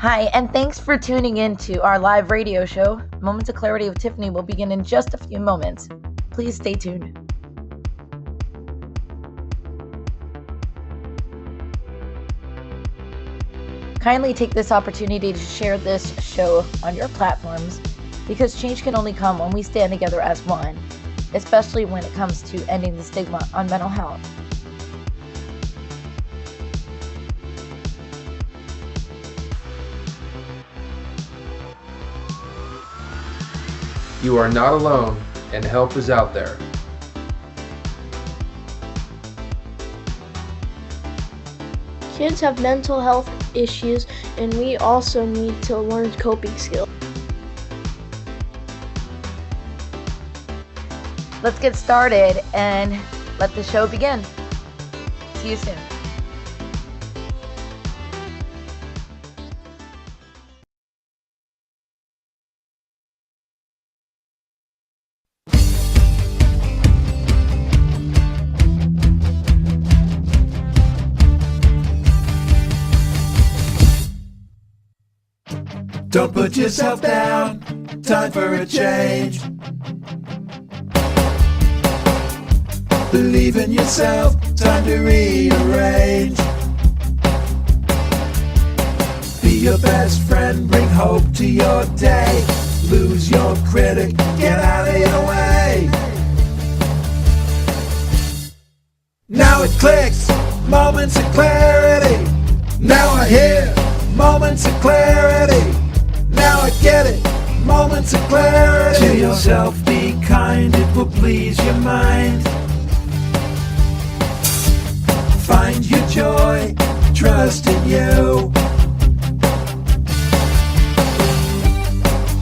Hi, and thanks for tuning in to our live radio show. Moments of Clarity with Tiffany will begin in just a few moments. Please stay tuned. Kindly take this opportunity to share this show on your platforms because change can only come when we stand together as one, especially when it comes to ending the stigma on mental health. You are not alone, and help is out there. Kids have mental health issues, and we also need to learn coping skills. Let's get started and let the show begin. See you soon. Don't put yourself down, time for a change. Believe in yourself, time to rearrange. Be your best friend, bring hope to your day. Lose your critic, get out of your way. Now it clicks, moments of clarity. Now I hear moments of clarity. Now I get it, moments of clarity. To yourself be kind, it will please your mind. Find your joy, trust in you.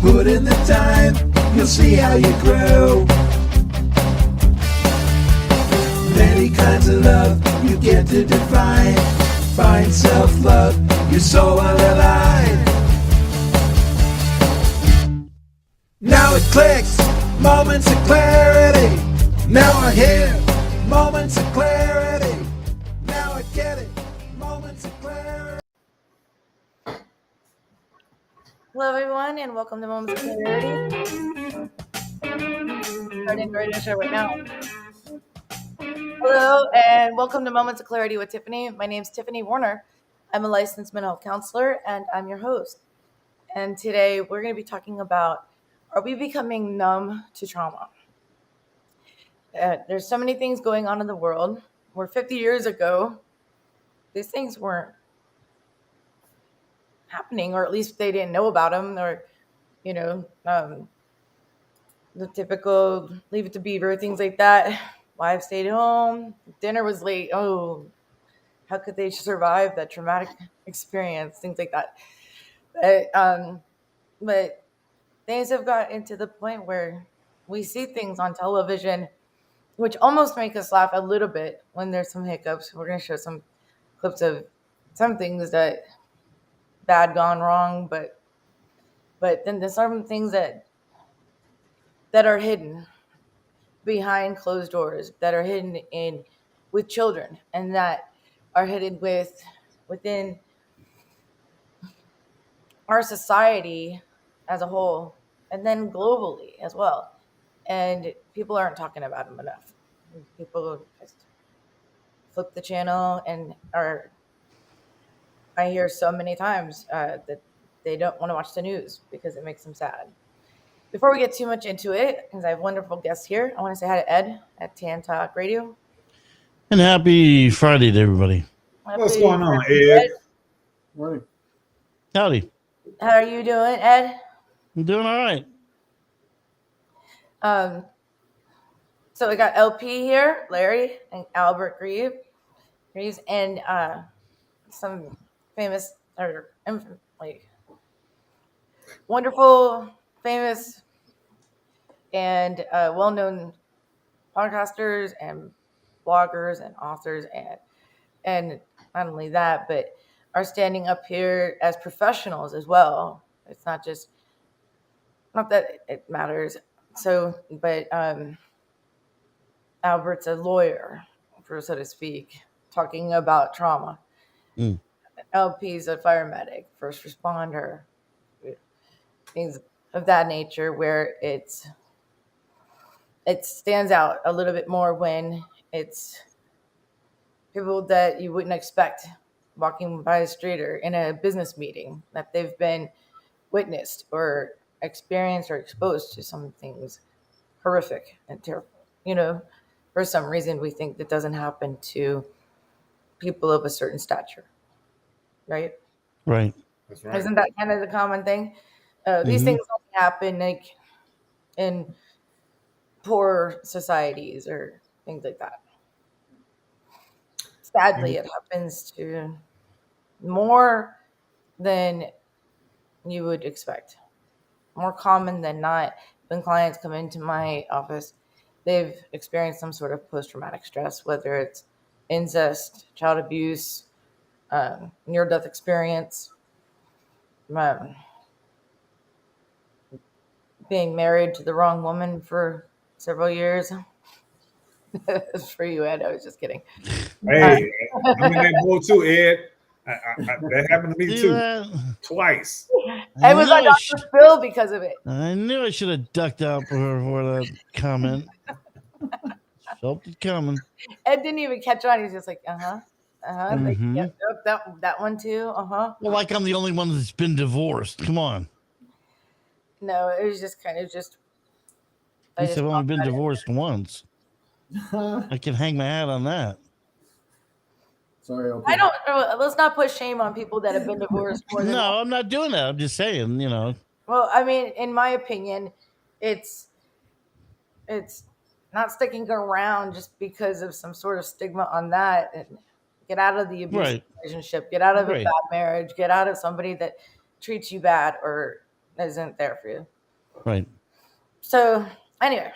Put in the time, you'll see how you grow. Many kinds of love you get to define. Find self-love, you're so well alive. Now it clicks, moments of clarity. Now I hear moments of clarity. Now I get it, moments of clarity. Hello, everyone, and welcome to Moments of Clarity. Starting the radio show right now. Hello, and welcome to Moments of Clarity with Tiffany. My name is Tiffany Warner. I'm a licensed mental health counselor, and I'm your host. And today we're going to be talking about, are we becoming numb to trauma? There's so many things going on in the world where 50 years ago, these things weren't happening, or at least they didn't know about them, or, the typical leave it to beaver, things like that. Wives stayed home, dinner was late. Oh, how could they survive that traumatic experience? Things like that. But things have gotten to the point where we see things on television which almost make us laugh a little bit when there's some hiccups. We're going to show some clips of some things that bad gone wrong, but then there's some things that are hidden behind closed doors, that are hidden in with children, and that are hidden within our society as a whole, and then globally as well. And people aren't talking about them enough. People just flip the channel and I hear so many times that they don't want to watch the news because it makes them sad. Before we get too much into it, because I have wonderful guests here, I want to say hi to Ed at Tan Talk Radio. And happy Friday to everybody. What's going on, Ed? Morning. Howdy. How are you doing, Ed? I'm doing all right. So we got LP here, Larry and Albert Grieves, and some famous or wonderful, famous, and well-known podcasters and bloggers and authors, and not only that, but are standing up here as professionals as well. It's not that it matters. So, but Albert's a lawyer, so to speak, talking about trauma. LP's a paramedic, first responder, things of that nature, where it stands out a little bit more when it's people that you wouldn't expect walking by the street or in a business meeting, that they've been witnessed or experienced or exposed to some things horrific and terrible. For some reason we think that doesn't happen to people of a certain stature, right? Right. That's right. Isn't that kind of the common thing? These Mhm. things don't happen like in poor societies or things like that. Sadly, it happens to more than you would expect. More common than not, when clients come into my office, they've experienced some sort of post-traumatic stress, whether it's incest, child abuse, near-death experience, um, being married to the wrong woman for several years. It's for you, Ed. I was just kidding. Hey, I'm in that boat too, Ed. That happened to me See too, that? twice. I was on Dr. Phil because of it. I knew I should have ducked out for that comment. Felt it coming. Ed didn't even catch on. He's just like, like, Mhm. yep, that one too. Well, like I'm the only one that's been divorced. Come on. No, it was just kind of just. At least I've only been divorced once. I can hang my hat on that. Sorry, LP. I don't. Let's not put shame on people that have been divorced more than. No, I'm not doing that. I'm just saying, Well, I mean, in my opinion, it's not sticking around just because of some sort of stigma on that. And get out of the abusive Right. relationship. Get out of a Right. bad marriage. Get out of somebody that treats you bad or isn't there for you. Right. So, anyway,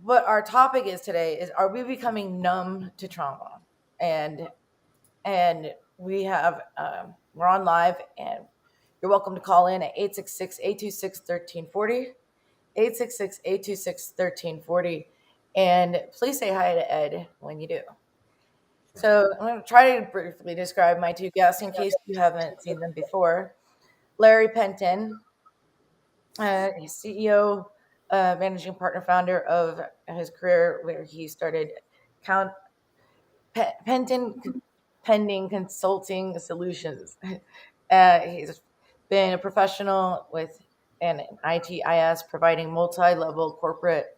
what our topic is today is: are we becoming numb to trauma? And we have we're on live, and you're welcome to call in at 866-826-1340, 866-826-1340, and please say hi to Ed when you do. So I'm going to try to briefly describe my two guests in case you haven't seen them before. Larry Penton, CEO, managing partner, founder of his career, where he started Penton Pending Consulting Solutions. He's been a professional with an ITIS, providing multi-level corporate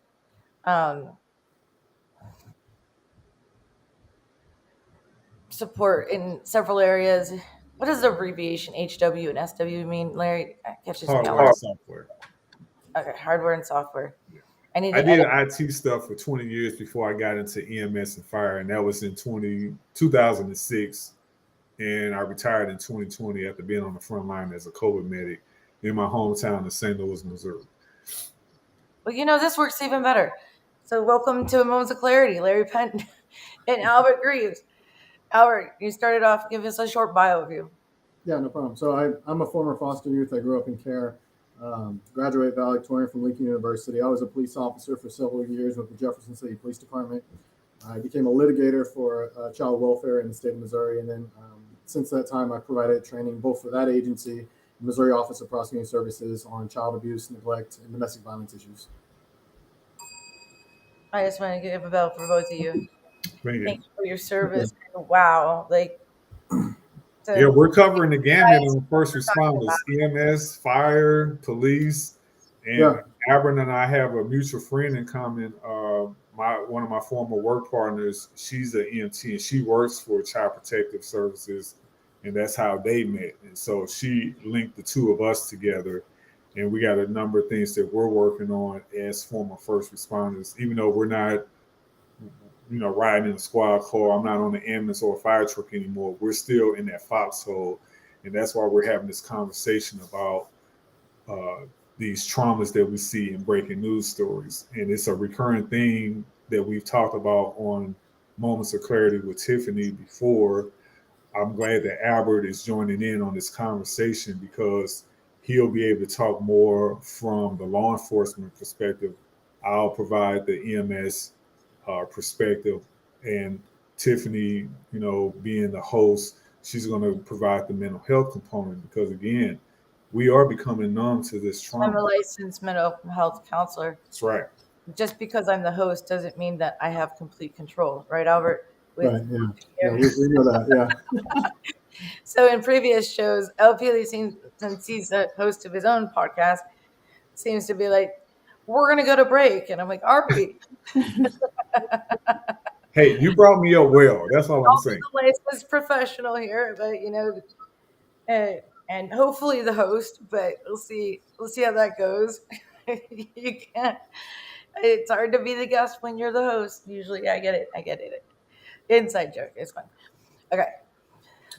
support in several areas. What does the abbreviation HW and SW mean, Larry? Catches me Hardware and software. Okay, hardware and software. Yeah. I need I to did edit. IT stuff for 20 years before I got into EMS and Fire, and that was in 2006. And I retired in 2020 after being on the front line as a COVID medic in my hometown of St. Louis, Missouri. Well, this works even better. So welcome to Moments of Clarity, Larry Penton and Albert Grieves. Albert, you started off, give us a short bio of you. Yeah, no problem. So I'm a former foster youth. I grew up in care, graduate valedictorian from Lincoln University. I was a police officer for several years with the Jefferson City Police Department. I became a litigator for child welfare in the state of Missouri. And then since that time, I provided training both for that agency, the Missouri Office of Prosecuting Services, on child abuse, neglect, and domestic violence issues. I just want to give a bell for both of you. Thank you for your service. Wow. Yeah, we're covering the gamut on first responders, EMS, fire, police, and Albert and I have a mutual friend in common. One of my former work partners, she's an EMT and she works for Child Protective Services, and that's how they met. And so she linked the two of us together, and we got a number of things that we're working on as former first responders, even though we're not riding in a squad car. I'm not on the ambulance or a fire truck anymore. We're still in that foxhole. And that's why we're having this conversation about these traumas that we see in breaking news stories. And it's a recurring thing that we've talked about on Moments of Clarity with Tiffany before. I'm glad that Albert is joining in on this conversation because he'll be able to talk more from the law enforcement perspective. I'll provide the EMS perspective, and Tiffany, being the host, she's going to provide the mental health component because, again, we are becoming numb to this I'm a trauma. licensed mental health counselor. That's right. Just because I'm the host doesn't mean that I have complete control, right, Albert? Right. Yeah. We know that. Yeah. So in previous shows, LP seems, since he's the host of his own podcast, seems to be like, we're going to go to break. And I'm like, are we? Hey, you brought me up well. That's all I'm saying. The licensed professional here, but and hopefully the host, but we'll see how that goes. You can't. It's hard to be the guest when you're the host. Usually, I get it. Inside joke. It's fun. Okay.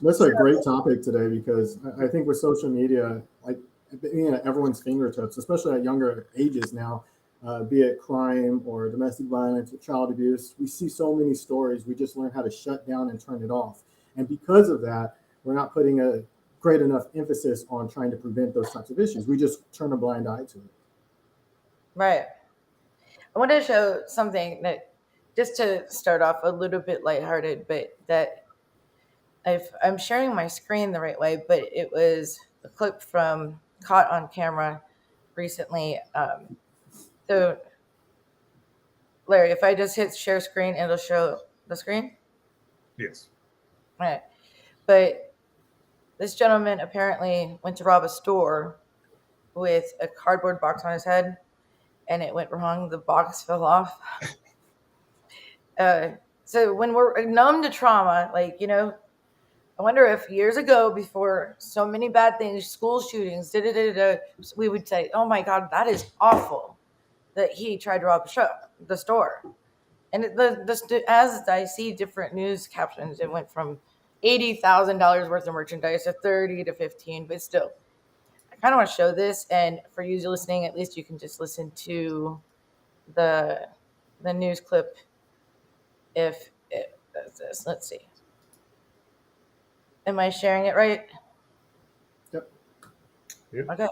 That's a great topic today because I think with social media, like being at everyone's fingertips, especially at younger ages now, be it crime or domestic violence or child abuse, we see so many stories. We just learn how to shut down and turn it off. And because of that, we're not putting a great enough emphasis on trying to prevent those types of issues. We just turn a blind eye to it. Right. I want to show something that, just to start off a little bit lighthearted, but that I'm sharing my screen the right way, but it was a clip from caught on camera recently. So, Larry, if I just hit share screen, it'll show the screen? Yes. All right. But this gentleman apparently went to rob a store with a cardboard box on his head, and it went wrong. The box fell off. So when we're numb to trauma, I wonder if years ago, before so many bad things, school shootings, we would say, oh my God, that is awful that he tried to rob the store. And as I see different news captions, it went from $80,000 worth of merchandise to 30 to 15, but still, I kind of want to show this. And for you listening, at least you can just listen to the news clip if it does this. Let's see. Am I sharing it right? Yep. Okay.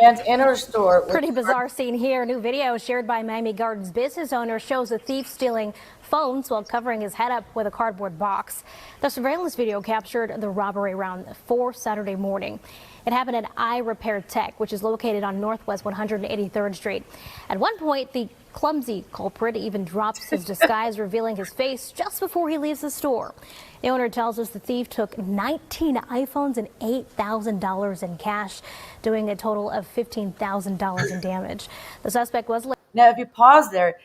Man's in her store. Pretty bizarre scene here. A new video shared by Miami Gardens business owner shows a thief stealing phones while covering his head up with a cardboard box. The surveillance video captured the robbery around 4 Saturday morning. It happened at I Repair Tech, which is located on Northwest 183rd Street. At one point, the clumsy culprit even drops his disguise, revealing his face just before he leaves the store. The owner tells us the thief took 19 iPhones and $8,000 in cash, doing a total of $15,000 in damage. The suspect was... Now, if you pause there,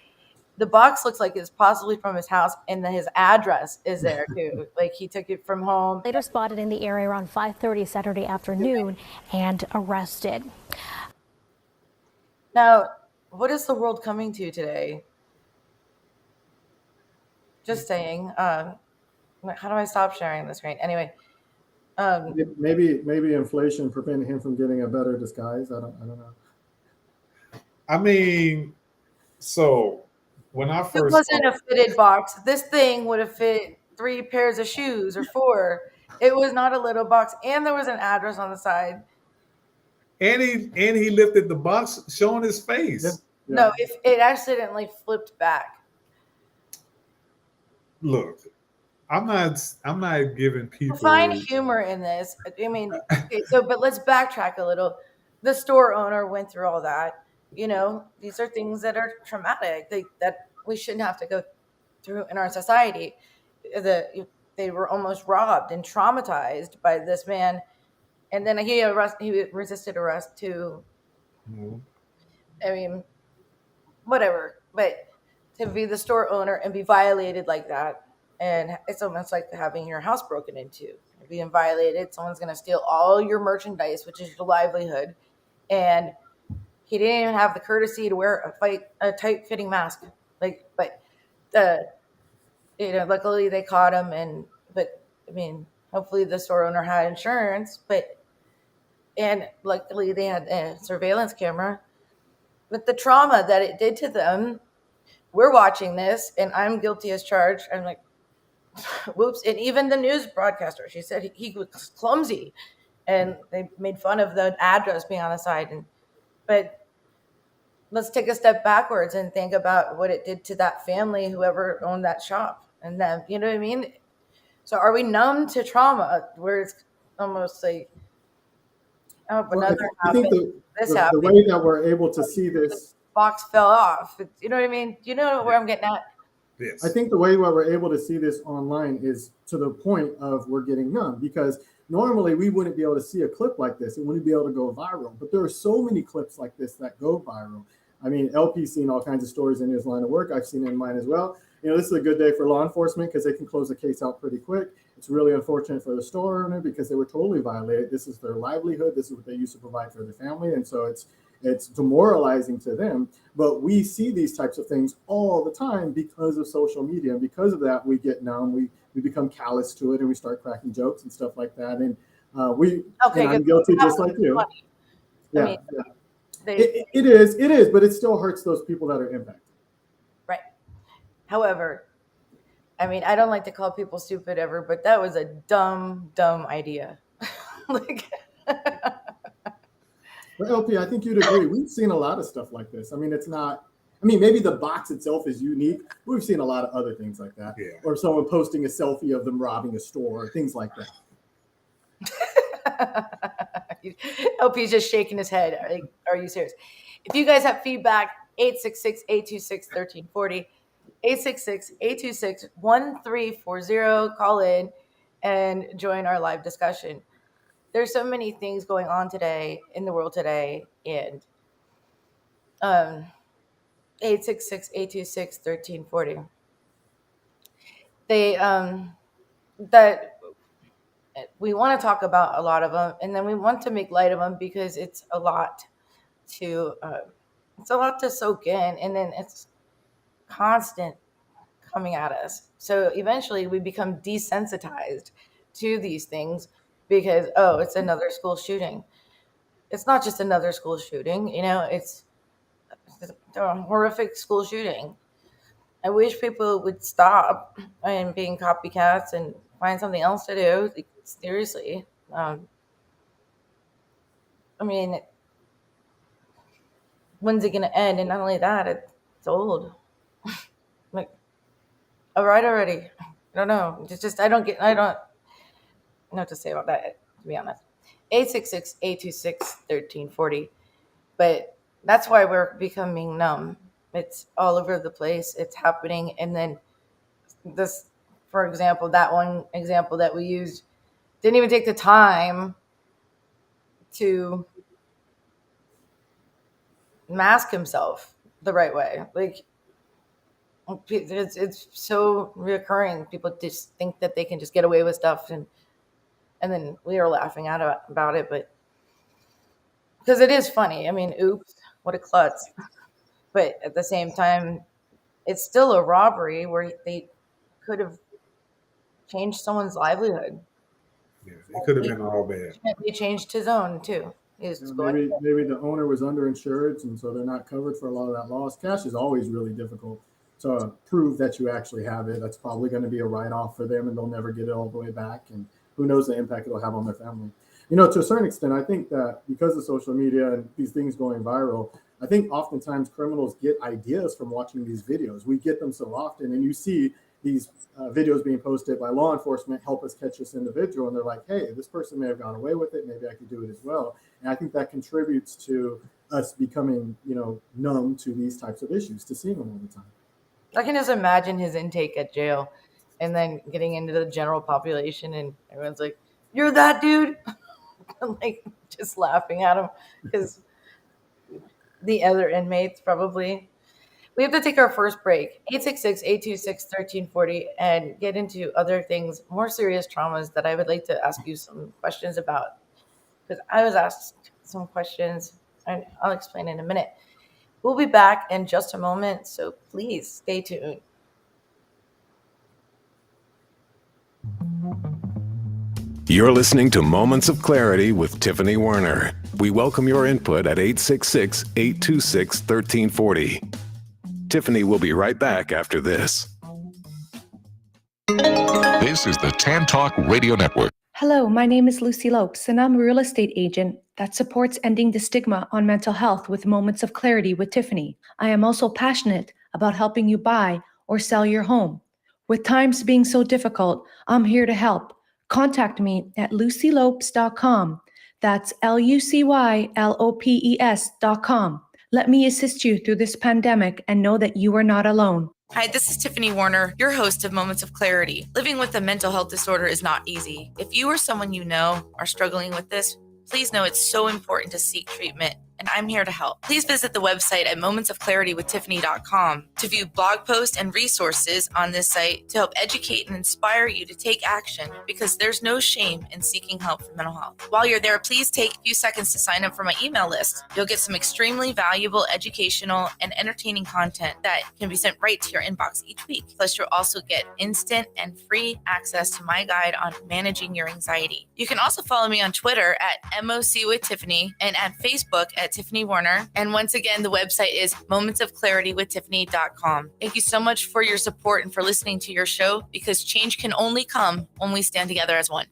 the box looks like it's possibly from his house, and his address is there too. Like he took it from home. Later spotted in the area around 5:30 Saturday afternoon and arrested. Now, what is the world coming to today? Just saying. How do I stop sharing the screen? Anyway. Maybe inflation prevented him from getting a better disguise. I don't know. I mean, so when I first... It wasn't a fitted box. This thing would have fit 3 pairs of shoes or 4. It was not a little box, and there was an address on the side. And he lifted the box, showing his face. Yeah. No, if it accidentally flipped back. Look, I'm not giving people... Find humor in this. I mean, okay, but let's backtrack a little. The store owner went through all that. These are things that are traumatic that we shouldn't have to go through in our society. They were almost robbed and traumatized by this man, and then he resisted arrest too. Mm-hmm. I mean, whatever. But to be the store owner and be violated like that, and it's almost like having your house broken into. You're being violated. Someone's going to steal all your merchandise, which is your livelihood, and he didn't even have the courtesy to wear a tight-fitting mask. Luckily they caught him, hopefully the store owner had insurance, and luckily they had a surveillance camera. But the trauma that it did to them, we're watching this, and I'm guilty as charged. I'm like, whoops. And even the news broadcaster, she said he was clumsy, and they made fun of the address being on the side. But let's take a step backwards and think about what it did to that family, whoever owned that shop, and then, you know what I mean? So are we numb to trauma where it's almost like, oh, Well, another I think happened, this the happened, way that we're able to see this, box fell off. You know what I mean? You know where I'm getting at? Yes. I think the way that we're able to see this online is to the point of we're getting numb, because normally we wouldn't be able to see a clip like this. It wouldn't be able to go viral. But there are so many clips like this that go viral. I mean, LP's seen all kinds of stories in his line of work. I've seen it in mine as well. You know, this is a good day for law enforcement because they can close the case out pretty quick. It's really unfortunate for the store owner because they were totally violated. This is their livelihood. This is what they used to provide for their family. And so it's demoralizing to them. But we see these types of things all the time because of social media. And because of that, we get numb. We become callous to it, and we start cracking jokes and stuff like that. And I'm guilty just like you. Funny. Yeah, I mean, yeah. It is, but it still hurts those people that are impacted. Right. However, I mean, I don't like to call people stupid ever, but that was a dumb idea. Like, But LP, I think you'd agree. We've seen a lot of stuff like this. I mean, maybe the box itself is unique. We've seen a lot of other things like that. Yeah. Or someone posting a selfie of them robbing a store, or things like that. LP's just shaking his head. Are you serious? If you guys have feedback, 866-826-1340, 866-826-1340. Call in and join our live discussion. There's so many things going on today in the world today, and 866-826-1340. They that we want to talk about a lot of them, and then we want to make light of them because it's a lot to soak in, and then it's constant coming at us. So eventually we become desensitized to these things because, oh, it's another school shooting. It's not just another school shooting, you know, it's a horrific school shooting. I wish people would stop and being copycats and find something else to do. Like, seriously. I mean, when's it going to end? And not only that, it's old. Like, all right already. I don't know. I don't know what to say about that, to be honest. 866-826-1340. But that's why we're becoming numb. It's all over the place. It's happening. And then this, for example, that one example that we used didn't even take the time to mask himself the right way. Like, it's so reoccurring. People just think that they can just get away with stuff, and then we are laughing about it, but because it is funny. I mean, oops, what a klutz. But at the same time, it's still a robbery where they could have changed someone's livelihood. Yeah, it could have been all bad. He changed his own too. Maybe the owner was underinsured, and so they're not covered for a lot of that loss. Cash is always really difficult to prove that you actually have it. That's probably going to be a write-off for them, and they'll never get it all the way back. And who knows the impact it'll have on their family. You know, to a certain extent, I think that because of social media and these things going viral, I think oftentimes criminals get ideas from watching these videos. We get them so often, and you see these videos being posted by law enforcement, help us catch this individual. And they're like, hey, this person may have gone away with it. Maybe I could do it as well. And I think that contributes to us becoming, numb to these types of issues, to seeing them all the time. I can just imagine his intake at jail and then getting into the general population, and everyone's like, you're that dude? Like, just laughing at him because the other inmates probably. We have to take our first break, 866-826-1340, and get into other things, more serious traumas that I would like to ask you some questions about, because I was asked some questions, and I'll explain in a minute. We'll be back in just a moment, so please stay tuned. You're listening to Moments of Clarity with Tiffany Werner. We welcome your input at 866-826-1340. Tiffany will be right back after this. This is the Tan Talk Radio Network. Hello, my name is Lucy Lopes, and I'm a real estate agent that supports ending the stigma on mental health with Moments of Clarity with Tiffany. I am also passionate about helping you buy or sell your home. With times being so difficult, I'm here to help. Contact me at lucylopes.com. That's LUCYLOPES.com. Let me assist you through this pandemic and know that you are not alone. Hi, this is Tiffany Warner, your host of Moments of Clarity. Living with a mental health disorder is not easy. If you or someone you know are struggling with this, please know it's so important to seek treatment, and I'm here to help. Please visit the website at momentsofclaritywithtiffany.com to view blog posts and resources on this site to help educate and inspire you to take action, because there's no shame in seeking help for mental health. While you're there, please take a few seconds to sign up for my email list. You'll get some extremely valuable educational and entertaining content that can be sent right to your inbox each week. Plus, you'll also get instant and free access to my guide on managing your anxiety. You can also follow me on Twitter at MOC with Tiffany and at Facebook at Tiffany Warner. And once again, the website is momentsofclaritywithtiffany.com. Thank you so much for your support and for listening to your show, because change can only come when we stand together as one.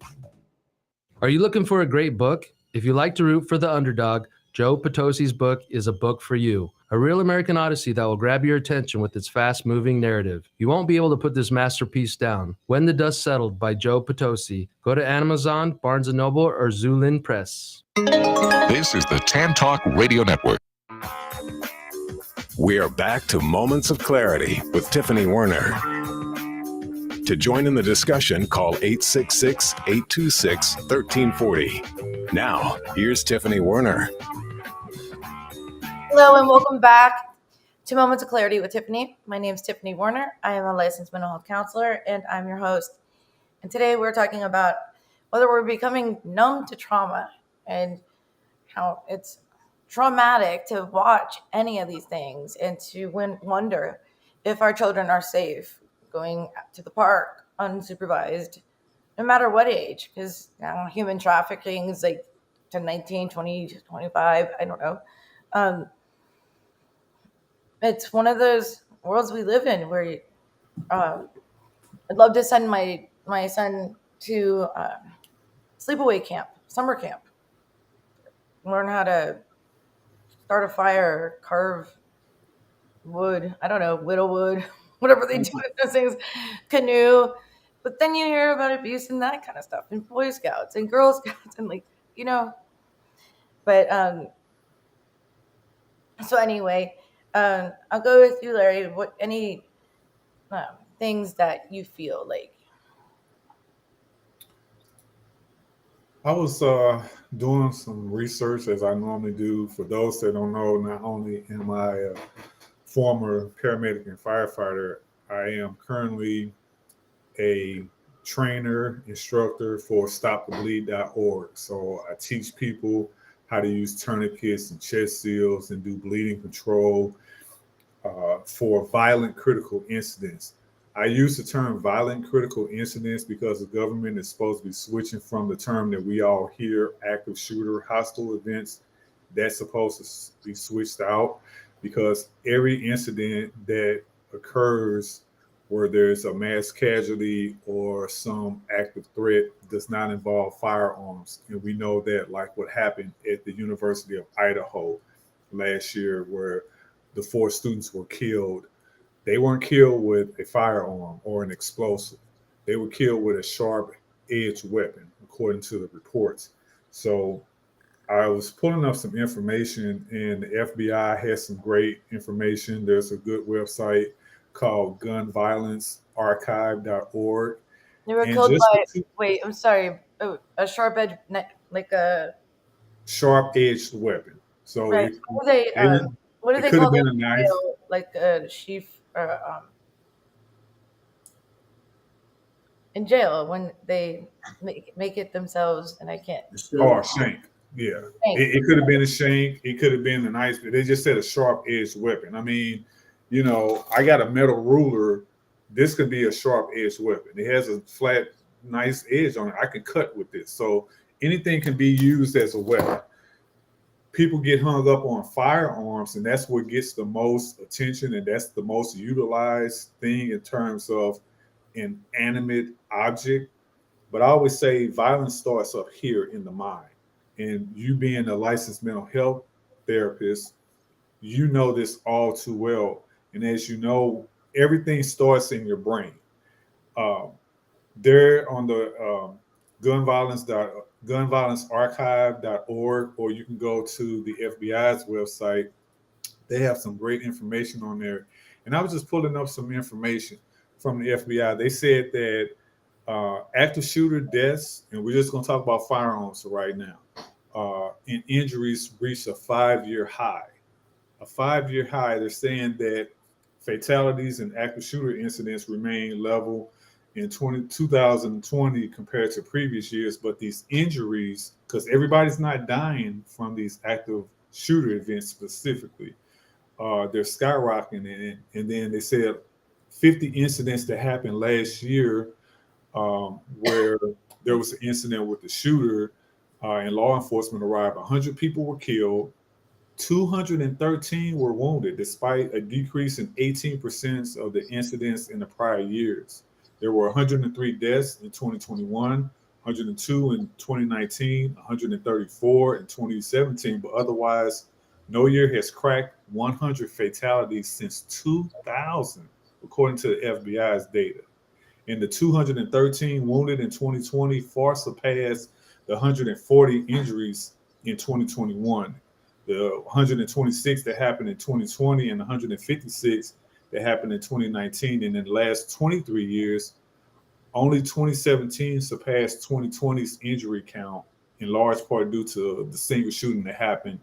Are you looking for a great book? If you like to root for the underdog, Joe Potosi's book is a book for you. A real American odyssey that will grab your attention with its fast-moving narrative. You won't be able to put this masterpiece down. When the Dust Settled by Joe Potosi. Go to Amazon, Barnes & Noble, or Zulin Press. This is the Tan Talk Radio Network. We are back to Moments of Clarity with Tiffany Warner. To join in the discussion, call 866-826-1340. Now, here's Tiffany Warner. Hello and welcome back to Moments of Clarity with Tiffany. My name is Tiffany Warner. I am a licensed mental health counselor and I'm your host. And today we're talking about whether we're becoming numb to trauma and how it's traumatic to watch any of these things and to wonder if our children are safe going to the park unsupervised, no matter what age, because human trafficking is like to 19, 20, 25, I don't know. It's one of those worlds we live in where I'd love to send my son to sleepaway camp, summer camp, learn how to start a fire, carve wood, I don't know, whittle wood, whatever they do with those things, canoe. But then you hear about abuse and that kind of stuff in Boy Scouts and Girl Scouts and but so anyway, I'll go with you, Larry. What any things that you feel like? I was doing some research, as I normally do. For those that don't know, not only am I a former paramedic and firefighter, I am currently a trainer, instructor for stopthebleed.org. So I teach people how to use tourniquets and chest seals and do bleeding control for violent critical incidents. I use the term violent critical incidents because the government is supposed to be switching from the term that we all hear, active shooter, hostile events. That's supposed to be switched out, because every incident that occurs where there's a mass casualty or some active threat does not involve firearms. And we know that, like what happened at the University of Idaho last year, where the 4 students were killed. They weren't killed with a firearm or an explosive. They were killed with a sharp-edged weapon, according to the reports. So I was pulling up some information, and the FBI has some great information. There's a good website called gunviolencearchive.org. They were killed by, wait, I'm sorry, a sharp edge, like a sharp-edged weapon. So right. What do they call it? A knife, like a sheath, in jail when they make it themselves, and I can't. Oh, a shank. Yeah, it could have been a shank. It could have been a knife. They just said a sharp-edged weapon. I mean, I got a metal ruler. This could be a sharp-edged weapon. It has a flat, nice edge on it. I can cut with this. So anything can be used as a weapon. People get hung up on firearms, and that's what gets the most attention, and that's the most utilized thing in terms of an animate object. But I always say violence starts up here in the mind. And you being a licensed mental health therapist, you know this all too well. And as you know, everything starts in your brain. Um, They're on the gunviolencearchive.org, or you can go to the FBI's website. They have some great information on there. And I was just pulling up some information from the FBI. They said that active shooter deaths, and we're just going to talk about firearms right now, and injuries reached a 5-year high. A 5-year high. They're saying that fatalities and active shooter incidents remain level in 2020 compared to previous years, but these injuries, because everybody's not dying from these active shooter events specifically, they're skyrocketing. And then they said 50 incidents that happened last year, where there was an incident with the shooter, and law enforcement arrived. 100 people were killed. 213 were wounded, despite a decrease in 18% of the incidents in the prior years. There were 103 deaths in 2021, 102 in 2019, 134 in 2017, but otherwise, no year has cracked 100 fatalities since 2000, according to the FBI's data. And the 213 wounded in 2020 far surpassed the 140 injuries in 2021. The 126 that happened in 2020 and 156 that happened in 2019. And in the last 23 years, only 2017 surpassed 2020's injury count, in large part due to the single shooting that happened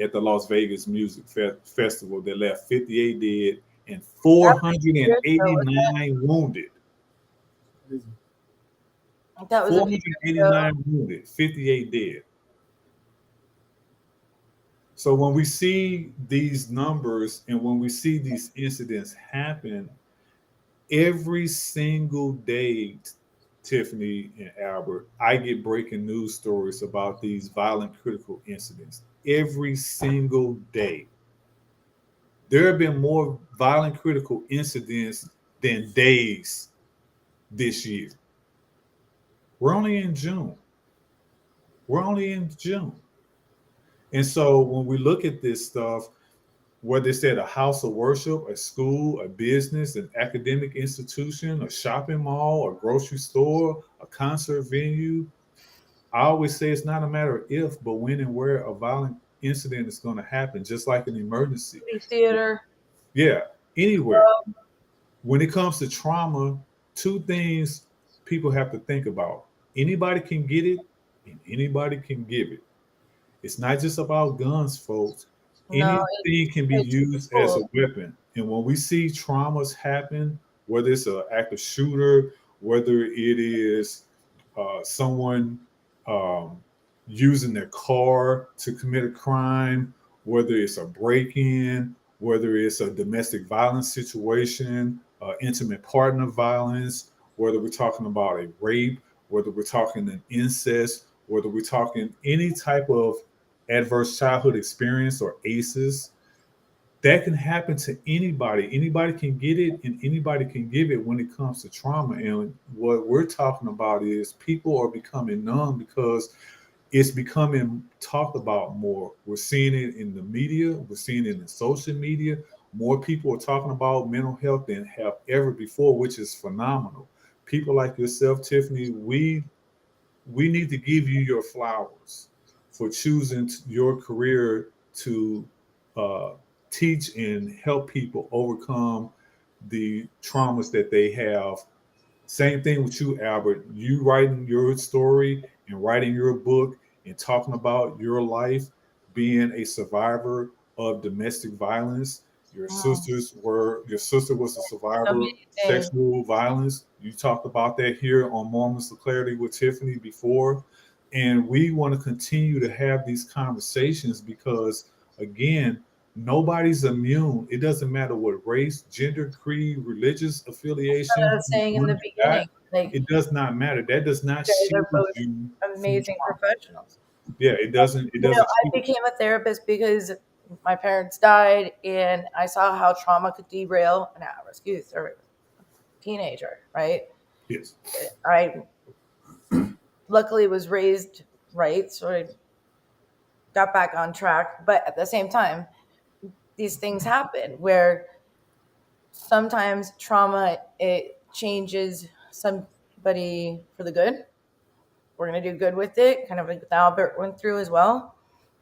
at the Las Vegas Music Festival that left 58 dead and 489 wounded. That was 489 wounded, 58 dead. So when we see these numbers and when we see these incidents happen, every single day, Tiffany and Albert, I get breaking news stories about these violent critical incidents. Every single day. There have been more violent critical incidents than days this year. We're only in June. And so when we look at this stuff, whether it's at a house of worship, a school, a business, an academic institution, a shopping mall, a grocery store, a concert venue, I always say it's not a matter of if, but when and where a violent incident is going to happen, just like an emergency. Theater. Yeah, anywhere. When it comes to trauma, two things people have to think about. Anybody can get it, and anybody can give it. It's not just about guns, folks. No, anything can be used as a weapon. And when we see traumas happen, whether it's an active shooter, whether it is someone using their car to commit a crime, whether it's a break-in, whether it's a domestic violence situation, intimate partner violence, whether we're talking about a rape, whether we're talking an incest, whether we're talking any type of adverse childhood experience or ACEs, that can happen to anybody. Anybody can get it and anybody can give it when it comes to trauma. And what we're talking about is people are becoming numb because it's becoming talked about more. We're seeing it in the media. We're seeing it in social media. More people are talking about mental health than have ever before, which is phenomenal. People like yourself, Tiffany, we need to give you your flowers for choosing your career to teach and help people overcome the traumas that they have. Same thing with you, Albert. You writing your story and writing your book and talking about your life, being a survivor of domestic violence. Your sister was a survivor of sexual violence. You talked about that here on Moments of Clarity with Tiffany before. And we want to continue to have these conversations because, again, nobody's immune. It doesn't matter what race, gender, creed, religious affiliation. I was saying in the beginning, it does not matter. That does not shield you. Amazing professionals. Yeah, it doesn't. I became a therapist because my parents died, and I saw how trauma could derail a teenager. Right? Yes. I luckily was raised right, so I got back on track. But at the same time, these things happen where sometimes trauma, it changes somebody for the good. We're going to do good with it, kind of like Albert went through as well.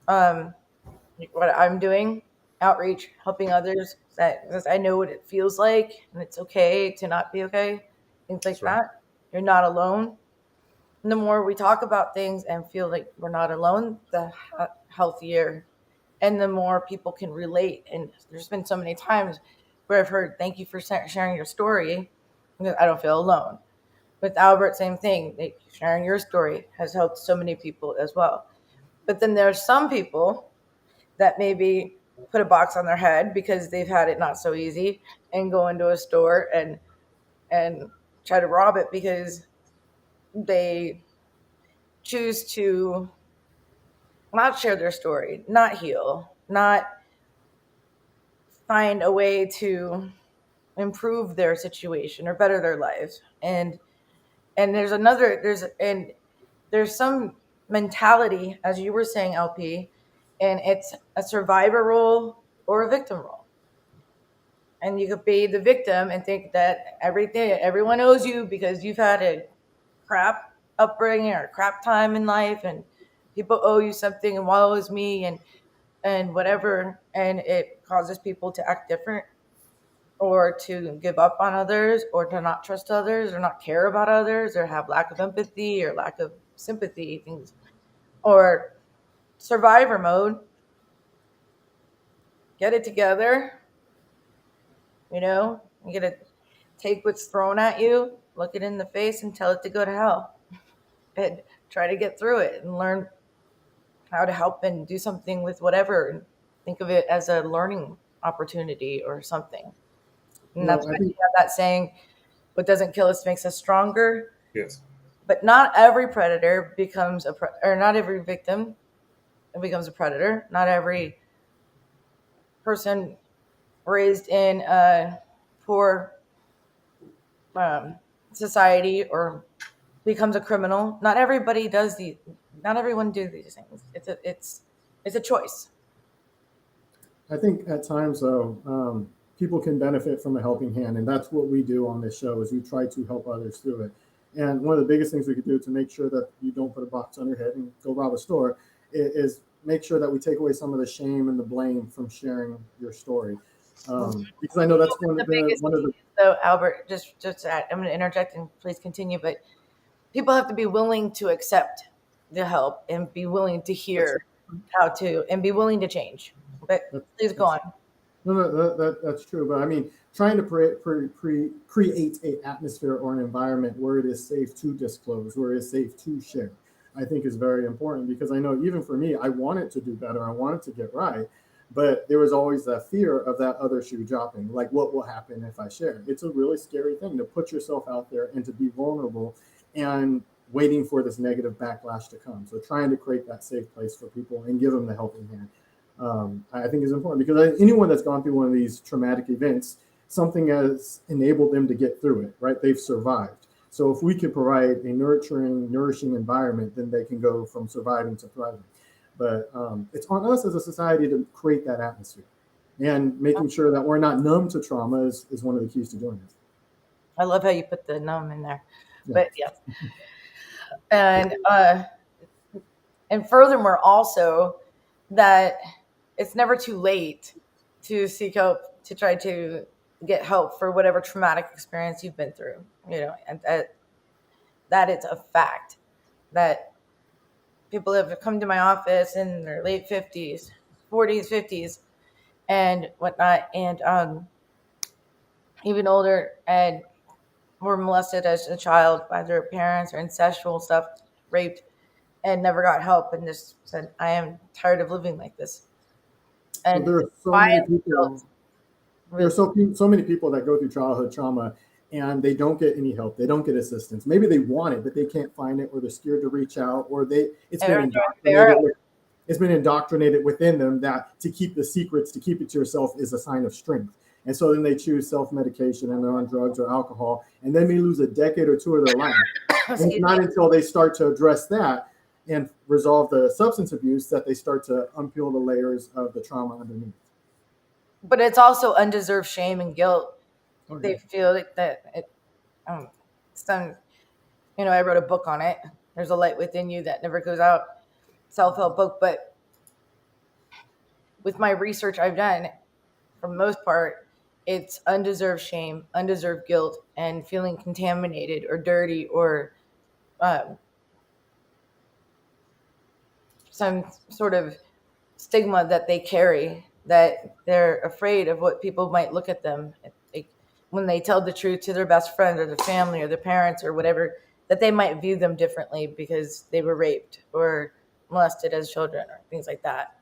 What I'm doing, outreach, helping others, because I know what it feels like, and it's okay to not be okay, things like that. You're not alone. And the more we talk about things and feel like we're not alone, the healthier, and the more people can relate. And there's been so many times where I've heard, thank you for sharing your story, because I don't feel alone. With Albert, same thing. Sharing your story has helped so many people as well. But then there's some people that maybe put a box on their head because they've had it not so easy and go into a store and try to rob it because they choose to not share their story, not heal, not find a way to improve their situation or better their lives. And there's some mentality, as you were saying, LP, and it's a survivor role or a victim role. And you could be the victim and think that everyone owes you because you've had a crap upbringing or a crap time in life, and people owe you something, and woe is me, and whatever. And it causes people to act different, or to give up on others, or to not trust others, or not care about others, or have lack of empathy or lack of sympathy, things. Or survivor mode, get it together, you gotta take what's thrown at you, look it in the face, and tell it to go to hell, and try to get through it and learn how to help and do something with whatever, and think of it as a learning opportunity or something. And that's why you have that saying, what doesn't kill us makes us stronger. Yes. But not every predator becomes or not every victim becomes a predator. Not every person raised in a poor society or becomes a criminal. Not everybody does not everyone do these things. It's a choice. I think at times though, people can benefit from a helping hand, and that's what we do on this show, is we try to help others through it. And one of the biggest things we could do to make sure that you don't put a box on your head and go rob a store is make sure that we take away some of the shame and the blame from sharing your story. Because I know that's one of the. So Albert, just I'm going to interject and please continue, but people have to be willing to accept the help and be willing to hear how to, and be willing to change. But please go on. No, that's true. But I mean, trying to create an atmosphere or an environment where it is safe to disclose, where it is safe to share, I think is very important, because I know even for me, I wanted to do better. I wanted to get right. But there was always that fear of that other shoe dropping. Like, what will happen if I share? It's a really scary thing to put yourself out there and to be vulnerable and waiting for this negative backlash to come. So trying to create that safe place for people and give them the helping hand, I think is important, because anyone that's gone through one of these traumatic events, something has enabled them to get through it, right? They've survived. So if we can provide a nourishing environment, then they can go from surviving to thriving. But it's on us as a society to create that atmosphere, and making sure that we're not numb to trauma is one of the keys to doing it. I love how you put the numb in there. Yeah. But and furthermore, also that it's never too late to seek help, to try to get help for whatever traumatic experience you've been through. And that it's a fact that people have come to my office in their late 50s, 40s, 50s, and whatnot, and even older, and were molested as a child by their parents, or incestual stuff, raped, and never got help, and just said, I am tired of living like this. And there are so many people. There are so many people that go through childhood trauma and they don't get any help. They don't get assistance. Maybe they want it, but they can't find it, or they're scared to reach out, or it's been indoctrinated within them that to keep the secrets, to keep it to yourself, is a sign of strength. And so then they choose self-medication, and they're on drugs or alcohol, and they may lose a decade or two of their life And it's not until they start to address that and resolve the substance abuse that they start to unpeel the layers of the trauma underneath. But it's also undeserved shame and guilt. Okay. They feel that it, I wrote a book on it. There's a light within you that never goes out. Self-help book. But with my research I've done, for the most part, it's undeserved shame, undeserved guilt, and feeling contaminated or dirty or some sort of stigma that they carry, that they're afraid of what people might look at them when they tell the truth to their best friend or their family or their parents or whatever, that they might view them differently because they were raped or molested as children or things like that.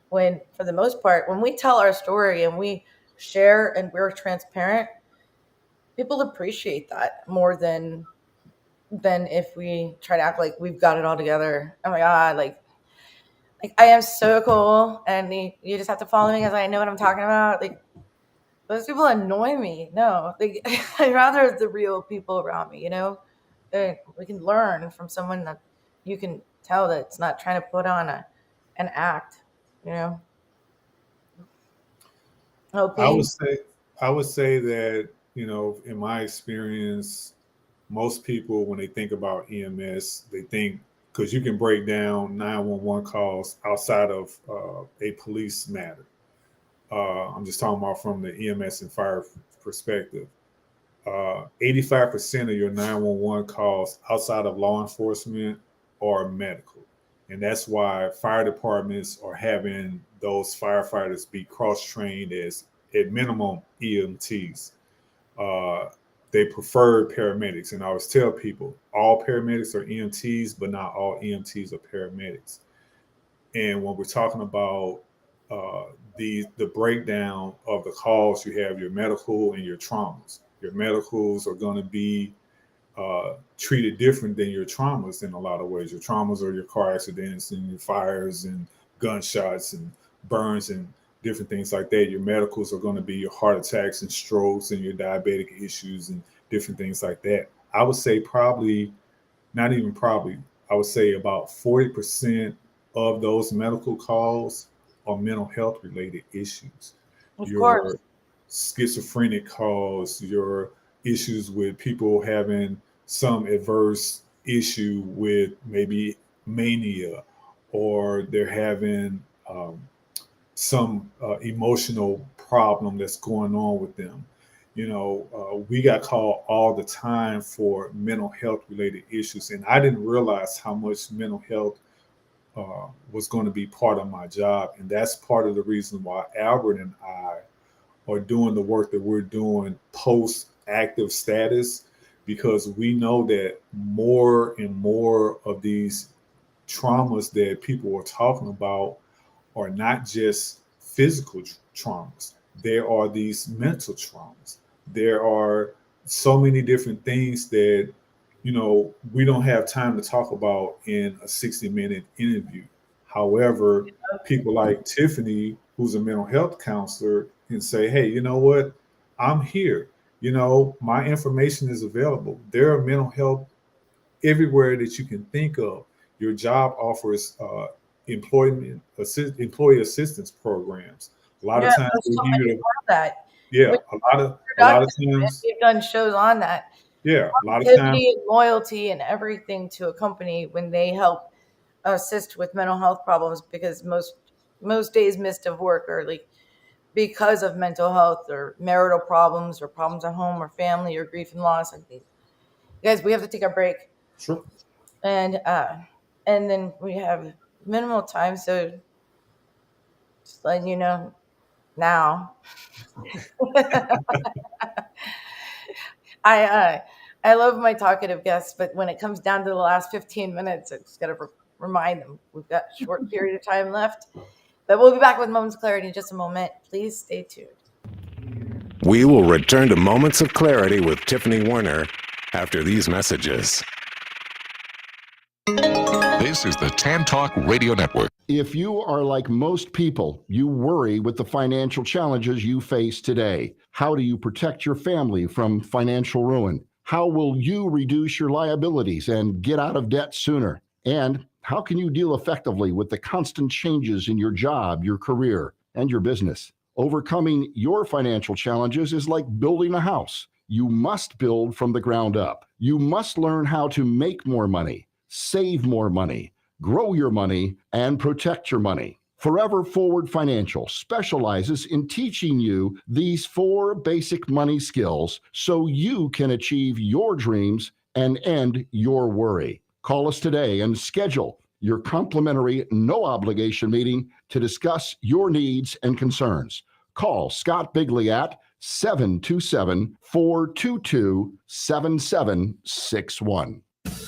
When, for the most part, when we tell our story and we share and we're transparent, people appreciate that more than if we try to act like we've got it all together. Oh my God, like I am so cool, and you just have to follow me because I know what I'm talking about. Like, those people annoy me. No, I'd rather the real people around me. We can learn from someone that you can tell that it's not trying to put on an act. Okay. I would say that in my experience, most people when they think about EMS, they think, because you can break down 911 calls outside of a police matter. I'm just talking about from the EMS and fire perspective. 85% of your 911 calls outside of law enforcement are medical. And that's why fire departments are having those firefighters be cross-trained as, at minimum, EMTs. They prefer paramedics. And I always tell people, all paramedics are EMTs, but not all EMTs are paramedics. And when we're talking about the breakdown of the calls, you have your medical and your traumas. Your medicals are going to be treated different than your traumas in a lot of ways. Your traumas are your car accidents and your fires and gunshots and burns and different things like that. Your medicals are going to be your heart attacks and strokes and your diabetic issues and different things like that. I would say I would say about 40% of those medical calls are mental health related issues. Of course. Schizophrenic calls, your issues with people having some adverse issue with maybe mania, or they're having some emotional problem that's going on with them. We got called all the time for mental health related issues. And I didn't realize how much mental health was going to be part of my job. And that's part of the reason why Albert and I are doing the work that we're doing post active status, because we know that more and more of these traumas that people are talking about are not just physical traumas. There are these mental traumas. There are so many different things that, we don't have time to talk about in a 60-minute interview. However, people like Tiffany, who's a mental health counselor, can say, hey, you know what? I'm here. My information is available. There are mental health everywhere that you can think of. Your job offers employee assistance programs. A lot of times so that. Yeah, a lot of times we've done shows on that. Yeah, a lot of times and loyalty and everything to a company when they help assist with mental health problems, because most days missed of work are like because of mental health or marital problems or problems at home or family or grief and loss. Guys, we have to take a break. Sure. And then we have minimal time, so just letting you know now. I love my talkative guests, but when it comes down to the last 15 minutes, I just got to remind them we've got a short period of time left. But we'll be back with Moments of Clarity in just a moment. Please stay tuned. We will return to Moments of Clarity with Tiffany Warner after these messages. This is the Tan Talk Radio Network. If you are like most people, you worry with the financial challenges you face today. How do you protect your family from financial ruin? How will you reduce your liabilities and get out of debt sooner? And how can you deal effectively with the constant changes in your job, your career, and your business? Overcoming your financial challenges is like building a house. You must build from the ground up. You must learn how to make more money, save more money, grow your money, and protect your money. Forever Forward Financial specializes in teaching you these 4 basic money skills so you can achieve your dreams and end your worry. Call us today and schedule your complimentary, no obligation meeting to discuss your needs and concerns. Call Scott Bigley at 727-422-7761.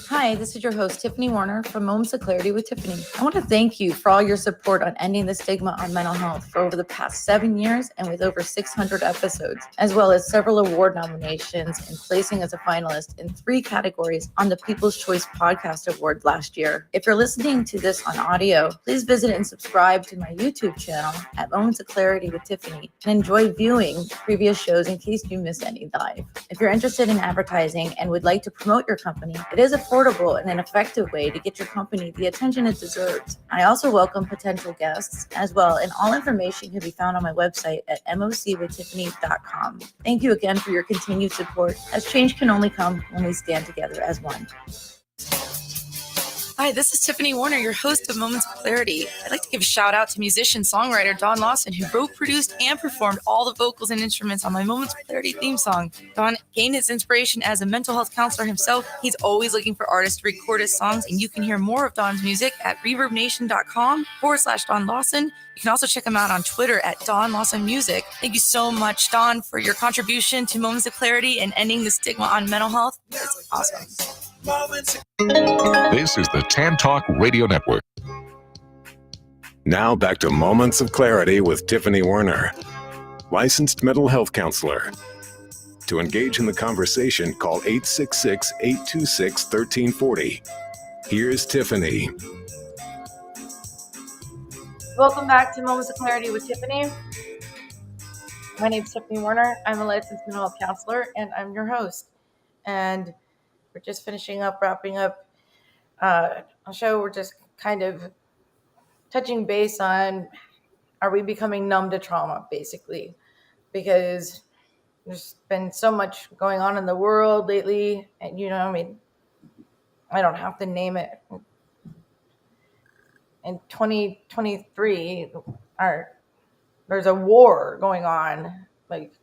Hi, this is your host, Tiffany Warner from Moments of Clarity with Tiffany. I want to thank you for all your support on ending the stigma on mental health for over the past 7 years and with over 600 episodes, as well as several award nominations and placing as a finalist in 3 categories on the People's Choice Podcast Award last year. If you're listening to this on audio, please visit and subscribe to my YouTube channel at Moments of Clarity with Tiffany and enjoy viewing previous shows in case you missed any live. If you're interested in advertising and would like to promote your company, it is affordable and an effective way to get your company the attention it deserves. I also welcome potential guests as well, and all information can be found on my website at mocwithtiffany.com. Thank you again for your continued support, as change can only come when we stand together as one. Hi, this is Tiffany Warner, your host of Moments of Clarity. I'd like to give a shout out to musician-songwriter Don Lawson, who wrote, produced, and performed all the vocals and instruments on my Moments of Clarity theme song. Don gained his inspiration as a mental health counselor himself. He's always looking for artists to record his songs, and you can hear more of Don's music at reverbnation.com/Don Lawson. You can also check him out on Twitter at Don Lawson Music. Thank you so much, Don, for your contribution to Moments of Clarity and ending the stigma on mental health. It's awesome. This is the Tan Talk Radio Network. Now back to Moments of Clarity with Tiffany Warner, licensed mental health counselor. To engage in the conversation, call 866-826-1340. Here's Tiffany. Welcome back to Moments of Clarity with Tiffany. My name is Tiffany Warner. I'm a licensed mental health counselor, and I'm your host. And we're just wrapping up a show. We're just kind of touching base on, are we becoming numb to trauma, basically? Because there's been so much going on in the world lately, and I don't have to name it. In 2023, there's a war going on, like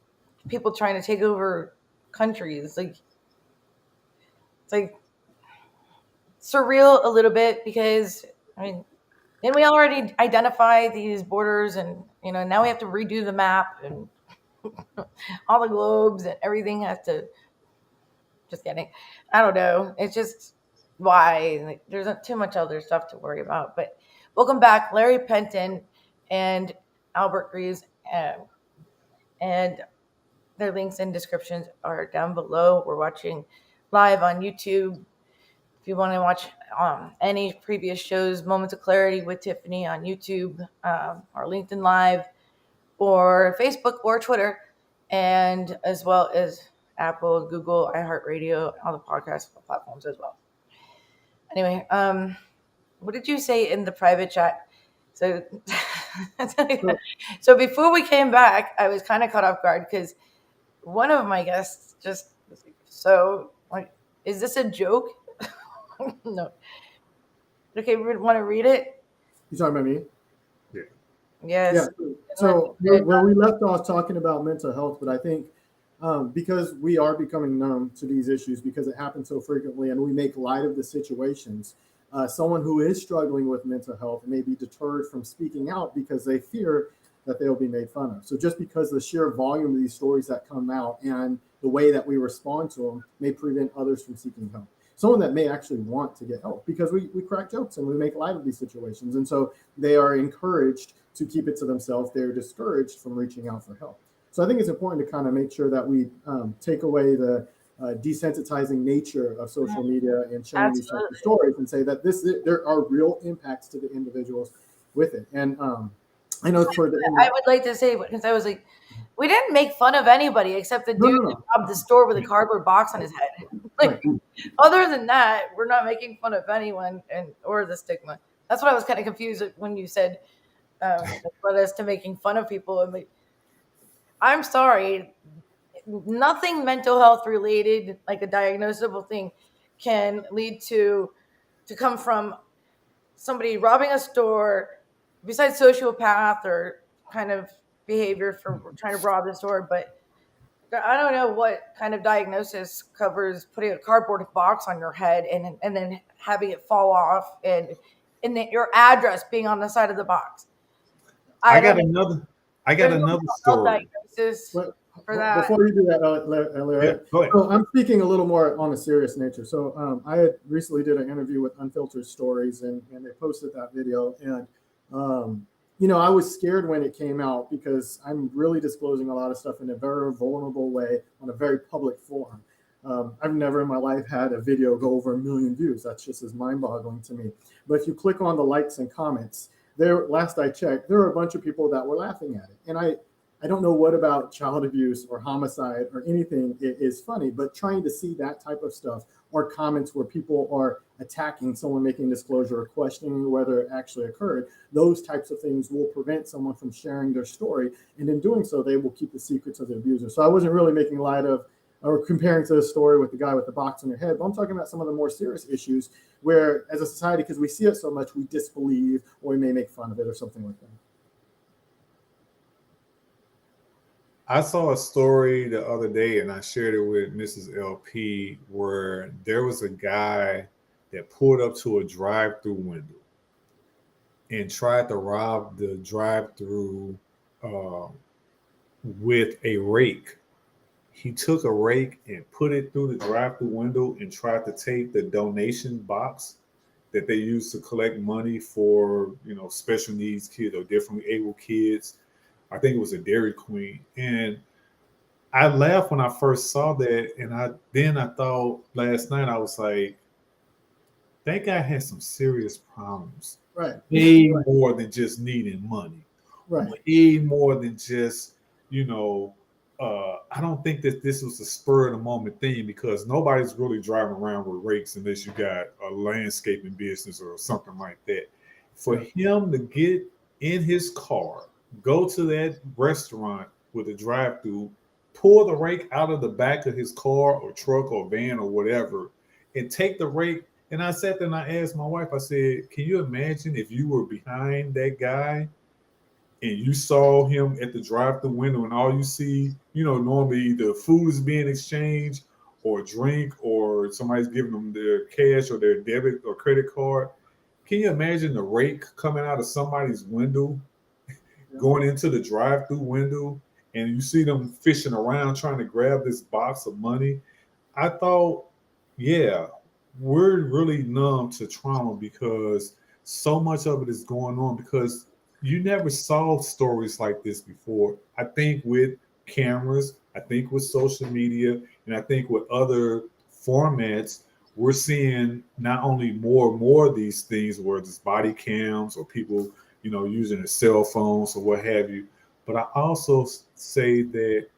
people trying to take over countries, like it's like surreal a little bit, because didn't we already identify these borders, and now we have to redo the map and all the globes and everything has to. Just kidding. I don't know. It's just why there's not too much other stuff to worry about. But welcome back, Larry Penton and Albert Grieves, and their links and descriptions are down below. We're watching live on YouTube. If you want to watch any previous shows, Moments of Clarity with Tiffany on YouTube, or LinkedIn Live, or Facebook or Twitter, and as well as Apple, Google, iHeartRadio, all the podcast platforms as well. Anyway, what did you say in the private chat? So before we came back, I was kind of caught off guard because one of my guests just was like, so is this a joke? No. Okay, we want to read it? You talking about me? Yeah. Yes. Yeah. So where we left off talking about mental health, but I think because we are becoming numb to these issues because it happens so frequently and we make light of the situations, someone who is struggling with mental health may be deterred from speaking out because they fear that they'll be made fun of. So just because the sheer volume of these stories that come out and the way that we respond to them may prevent others from seeking help. Someone that may actually want to get help, because we crack jokes and we make light of these situations. And so they are encouraged to keep it to themselves. They're discouraged from reaching out for help. So I think it's important to kind of make sure that we take away the desensitizing nature of social media and sharing these types of stories and say that there are real impacts to the individuals with it. And I know I would like to say, because I was like, we didn't make fun of anybody except the dude that robbed the store with a cardboard box on his head. Like, other than that, we're not making fun of anyone or the stigma. That's what I was kind of confused when you said that led us to making fun of people. And I'm sorry, nothing mental health related, like a diagnosable thing, can lead to come from somebody robbing a store, besides sociopath or kind of behavior for trying to rob the store. But I don't know what kind of diagnosis covers putting a cardboard box on your head and then having it fall off and then your address being on the side of the box. I got another story. Diagnosis for that. Before you do that, Larry, go ahead. So I'm speaking a little more on a serious nature. So I had recently did an interview with Unfiltered Stories, and they posted that video. And, I was scared when it came out because I'm really disclosing a lot of stuff in a very vulnerable way on a very public forum. I've never in my life had a video go over 1 million views. That's just as mind-boggling to me. But if you click on the likes and comments, last I checked, there were a bunch of people that were laughing at it. And I don't know what about child abuse or homicide or anything is funny, but trying to see that type of stuff or comments where people are attacking someone making disclosure or questioning whether it actually occurred, those types of things will prevent someone from sharing their story. And in doing so, they will keep the secrets of the abuser. So I wasn't really making light of or comparing to the story with the guy with the box on their head, but I'm talking about some of the more serious issues where as a society, because we see it so much, we disbelieve or we may make fun of it or something like that. I saw a story the other day, and I shared it with Mrs. LP, where there was a guy that pulled up to a drive-through window and tried to rob the drive-through with a rake. He took a rake and put it through the drive-through window and tried to take the donation box that they use to collect money for, special needs kids or differently able kids. I think it was a Dairy Queen. And I laughed when I first saw that. And I thought last night, I was like, that guy has some serious problems. Right. Way more than just needing money. Right. Way more than just, I don't think that this was a spur of the moment thing because nobody's really driving around with rakes unless you got a landscaping business or something like that. For him to get in his car, go to that restaurant with a drive-through, pull the rake out of the back of his car or truck or van or whatever, and take the rake. And I sat there and I asked my wife, I said, can you imagine if you were behind that guy and you saw him at the drive-through window and all you see, normally the food is being exchanged or drink or somebody's giving them their cash or their debit or credit card. Can you imagine the rake coming out of somebody's window, going into the drive-through window, and you see them fishing around trying to grab this box of money? I thought, yeah, we're really numb to trauma because so much of it is going on because you never saw stories like this before. I think with cameras, I think with social media, and I think with other formats, we're seeing not only more and more of these things where it's body cams or people, using their cell phones or what have you. But I also say that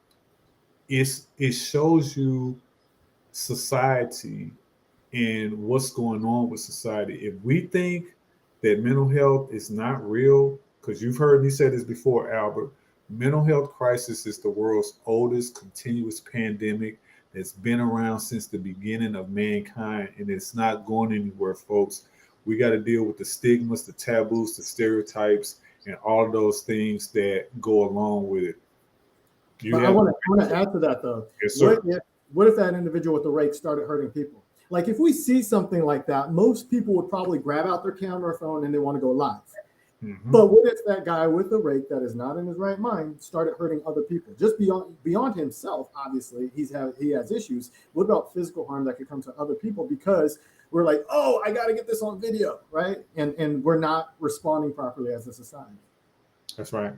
it shows you society and what's going on with society. If we think that mental health is not real, because you've heard me say this before, Albert, mental health crisis is the world's oldest continuous pandemic that's been around since the beginning of mankind, and it's not going anywhere, folks. We got to deal with the stigmas, the taboos, the stereotypes, and all of those things that go along with it. I want to add to that, though. Yes, sir. What if that individual with the rake started hurting people? Like, if we see something like that, most people would probably grab out their camera or phone and they want to go live. Mm-hmm. But what if that guy with the rake that is not in his right mind started hurting other people? Just beyond himself, obviously, he has issues. What about physical harm that could come to other people because we're like, oh, I got to get this on video, right? And we're not responding properly as a society. That's right.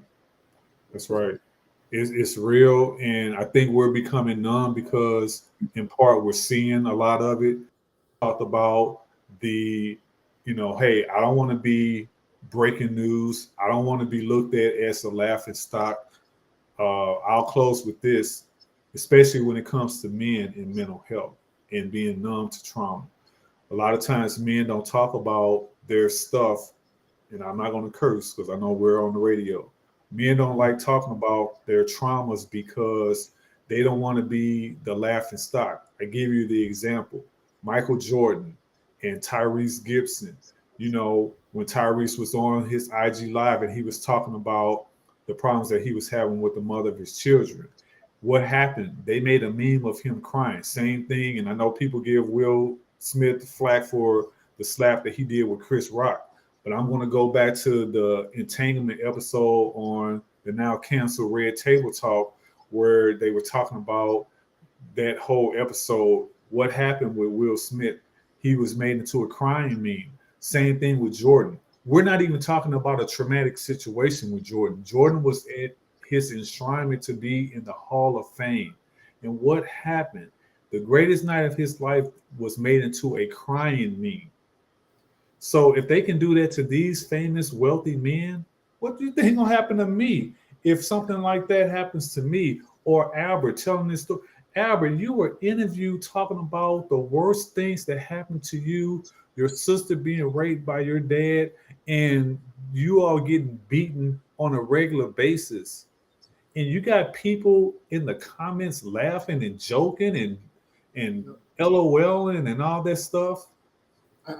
It's real, and I think we're becoming numb because, in part, we're seeing a lot of it. Talked about the, hey, I don't want to be breaking news. I don't want to be looked at as a laughing stock. I'll close with this, especially when it comes to men in mental health and being numb to trauma. A lot of times men don't talk about their stuff, and I'm not going to curse because I know we're on the radio. Men don't like talking about their traumas because they don't want to be the laughing stock. I give you the example, Michael Jordan and Tyrese Gibson. You know, when Tyrese was on his IG Live and he was talking about the problems that he was having with the mother of his children. What happened? They made a meme of him crying. Same thing. And I know people give Will Smith flack for the slap that he did with Chris Rock. But I'm going to go back to the entanglement episode on the now canceled Red Table Talk, where they were talking about that whole episode. What happened with Will Smith? He was made into a crying meme. Same thing with Jordan. We're not even talking about a traumatic situation with Jordan. Jordan was at his enshrinement to be in the Hall of Fame. And what happened? The greatest night of his life was made into a crying meme. So if they can do that to these famous, wealthy men, what do you think will happen to me if something like that happens to me? Or Albert telling this story. Albert, you were interviewed talking about the worst things that happened to you, your sister being raped by your dad, and you all getting beaten on a regular basis. And you got people in the comments laughing and joking and LOLing and all that stuff.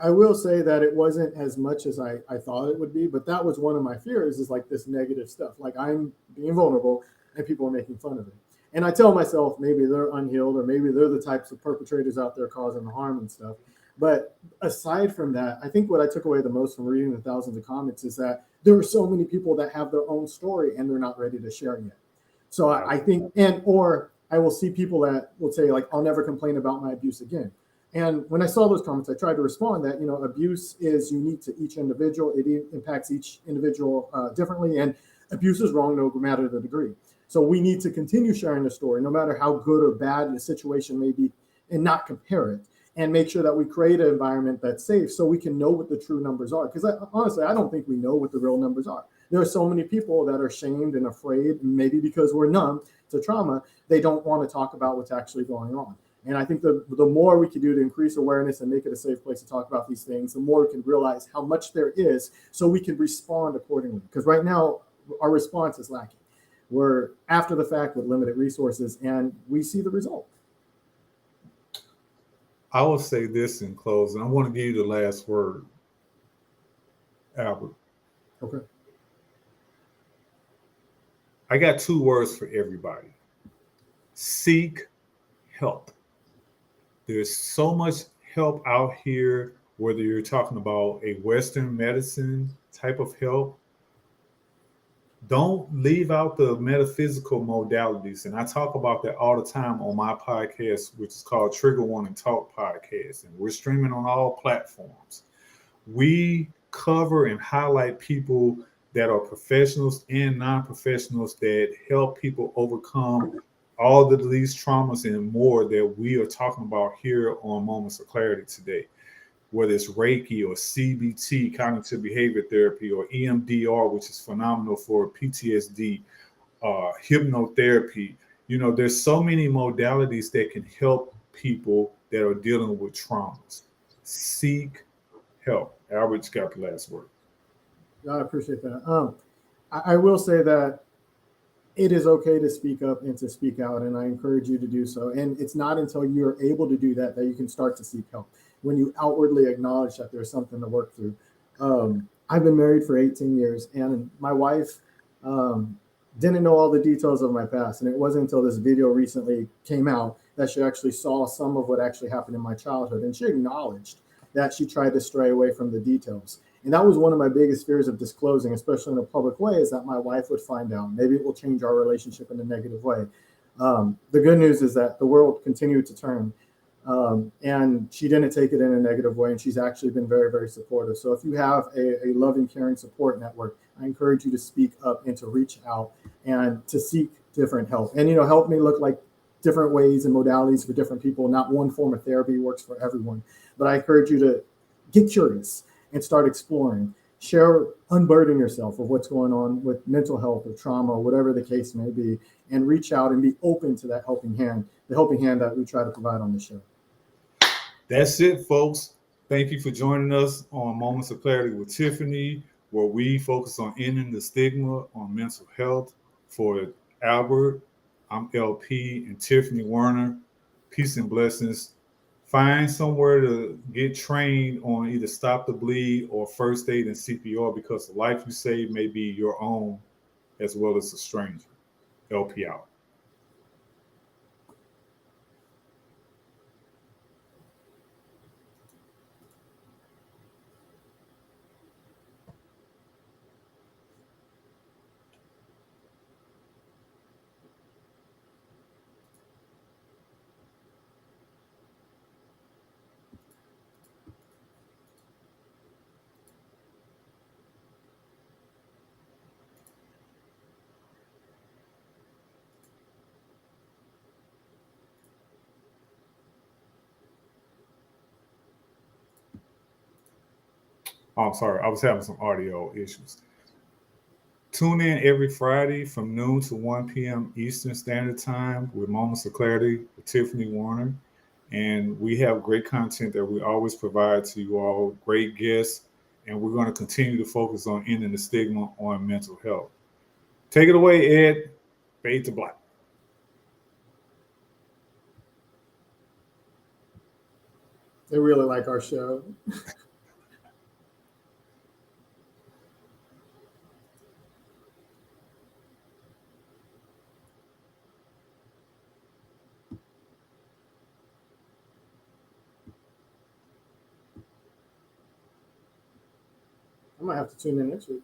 I will say that it wasn't as much as I thought it would be, but that was one of my fears, is like this negative stuff. Like I'm being vulnerable and people are making fun of it. And I tell myself maybe they're unhealed or maybe they're the types of perpetrators out there causing the harm and stuff. But aside from that, I think what I took away the most from reading the thousands of comments is that there are so many people that have their own story and they're not ready to share yet. So I think, or I will see people that will say like, I'll never complain about my abuse again. And when I saw those comments, I tried to respond that, abuse is unique to each individual. It impacts each individual differently, and abuse is wrong no matter the degree. So we need to continue sharing the story, no matter how good or bad the situation may be, and not compare it, and make sure that we create an environment that's safe so we can know what the true numbers are. Because honestly, I don't think we know what the real numbers are. There are so many people that are shamed and afraid, maybe because we're numb to trauma, they don't want to talk about what's actually going on. And I think the more we can do to increase awareness and make it a safe place to talk about these things, the more we can realize how much there is so we can respond accordingly. Because right now, our response is lacking. We're after the fact with limited resources, and we see the result. I will say this in closing. I want to give you the last word, Albert. Okay. I got 2 words for everybody. Seek help. There's so much help out here, whether you're talking about a Western medicine type of help. Don't leave out the metaphysical modalities. And I talk about that all the time on my podcast, which is called Trigger Warning Talk Podcast. And we're streaming on all platforms. We cover and highlight people that are professionals and non-professionals that help people overcome all of these traumas and more that we are talking about here on Moments of Clarity today, whether it's Reiki or CBT, cognitive behavior therapy, or EMDR, which is phenomenal for PTSD, hypnotherapy. There's so many modalities that can help people that are dealing with traumas. Seek help. Albert's got the last word. I appreciate that. I will say that it is okay to speak up and to speak out, and I encourage you to do so. And it's not until you're able to do that that you can start to seek help. When you outwardly acknowledge that there's something to work through. I've been married for 18 years, and my wife didn't know all the details of my past. And it wasn't until this video recently came out that she actually saw some of what actually happened in my childhood. And she acknowledged that she tried to stray away from the details. And that was one of my biggest fears of disclosing, especially in a public way, is that my wife would find out. Maybe it will change our relationship in a negative way. The good news is that the world continued to turn. And she didn't take it in a negative way, and she's actually been very, very supportive. So if you have a loving, caring support network, I encourage you to speak up and to reach out and to seek different help. And, help may look like different ways and modalities for different people. Not one form of therapy works for everyone. But I encourage you to get curious and start exploring. share, unburden yourself of what's going on with mental health or trauma, or whatever the case may be, and reach out and be open to that helping hand, the helping hand that we try to provide on the show. That's it, folks. Thank you for joining us on Moments of Clarity with Tiffany, where we focus on ending the stigma on mental health. For Albert, I'm LP, and Tiffany Werner. Peace and blessings. Find somewhere to get trained on either stop the bleed or first aid and CPR, because the life you save may be your own as well as a stranger. LP out. Oh, I'm sorry, I was having some audio issues. Tune in every Friday from noon to 1 p.m. Eastern Standard Time with Moments of Clarity with Tiffany Warner. And we have great content that we always provide to you all, great guests, and we're going to continue to focus on ending the stigma on mental health. Take it away, Ed. Fade to black. They really like our show. I might have to tune in next week.